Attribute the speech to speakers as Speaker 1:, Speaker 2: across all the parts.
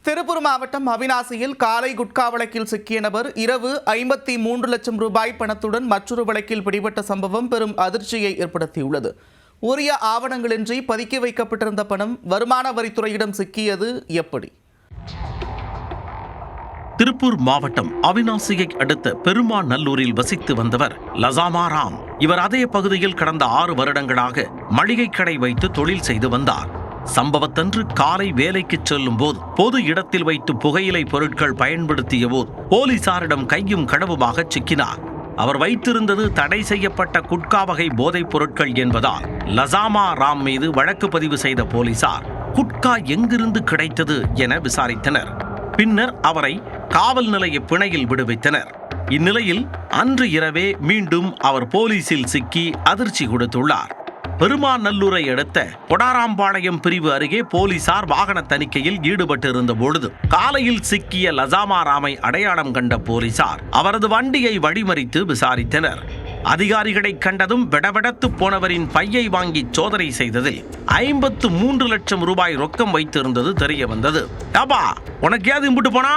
Speaker 1: திருப்பூர் மாவட்டம் அவிநாசியில் காலை குட்கா வழக்கில் சிக்கிய நபர் இரவு 53 லட்சம் ரூபாய் பணத்துடன் மற்றொரு வழக்கில் பிடிபட்ட சம்பவம் பெரும் அதிர்ச்சியை ஏற்படுத்தியுள்ளது. உரிய ஆவணங்களின்றி பதுக்கி வைக்கப்பட்டிருந்த பணம் வருமான வரித்துறையிடம் சிக்கியது எப்படி?
Speaker 2: திருப்பூர் மாவட்டம் அவிநாசியை அடுத்த பெருமாநல்லூரில் வசித்து வந்தவர் லசாமா ராம். இவர் அதே பகுதியில் கடந்த 6 வருடங்களாக மளிகை கடை வைத்து தொழில் செய்து வந்தார். சம்பவத்தன்று காலை வேலைக்கு செல்லும் போது பொது இடத்தில் வைத்து புகையிலை பொருட்கள் பயன்படுத்திய போது போலீசாரிடம் கையும் கடவுமாக சிக்கினார். அவர் வைத்திருந்தது தடை செய்யப்பட்ட குட்கா வகை போதைப் பொருட்கள் என்பதால் லசாமா ராம் மீது வழக்கு பதிவு செய்த போலீசார் குட்கா எங்கிருந்து கிடைத்தது என விசாரித்தனர். பின்னர் அவரை காவல் நிலைய பிணையில் விடுவித்தனர். இந்நிலையில் அன்று இரவே மீண்டும் அவர் போலீசில் சிக்கி அதிர்ச்சி கொடுத்துள்ளார். பெருமாநல்லூரை அடுத்த கொடாராம்பாளையம் பிரிவு அருகே போலீசார் வாகன தணிக்கையில் ஈடுபட்டிருந்த பொழுது காலையில் சிக்கிய லசாமா ராமை அடையாளம் கண்ட போலீசார் அவரது வண்டியை வழிமறித்து விசாரித்தனர். அதிகாரிகளை கண்டதும் வெடவெடத்து போனவரின் பையை வாங்கி சோதனை செய்ததில் 53 லட்சம் ரூபாய் ரொக்கம் வைத்திருந்தது தெரிய வந்தது. டபா, உனக்கு ஏது இம்புட்டு போனா?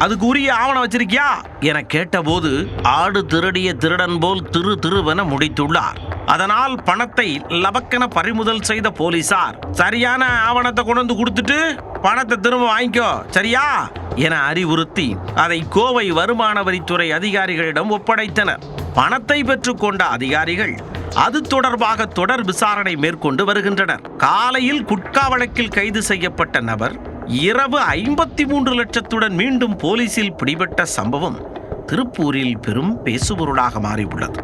Speaker 2: அதுக்கு உரிய ஆவணம் வச்சிருக்கியா என கேட்டபோது ஆடு திருடிய திருடன் போல் திருவென முடித்துள்ளார். அதனால் பணத்தை லபக்கென பறிமுதல் செய்த போலீசார் சரியான ஆவணத்தை கொண்டு வந்து கொடுத்துட்டு பணத்தை திரும்ப வாங்கிக்கோ சரியா என அறிவுறுத்தி அதை கோவை வருமான வரித்துறை அதிகாரிகளிடம் ஒப்படைத்தனர். பணத்தை பெற்றுக்கொண்ட அதிகாரிகள் அது தொடர்பாக தொடர் விசாரணை மேற்கொண்டு வருகின்றனர். காலையில் குட்கா வழக்கில் கைது செய்யப்பட்ட நபர் இரவு 53 லட்சத்துடன் மீண்டும் போலீசில் பிடிபட்ட சம்பவம் திருப்பூரில் பெரும் பேசுபொருளாக மாறியுள்ளது.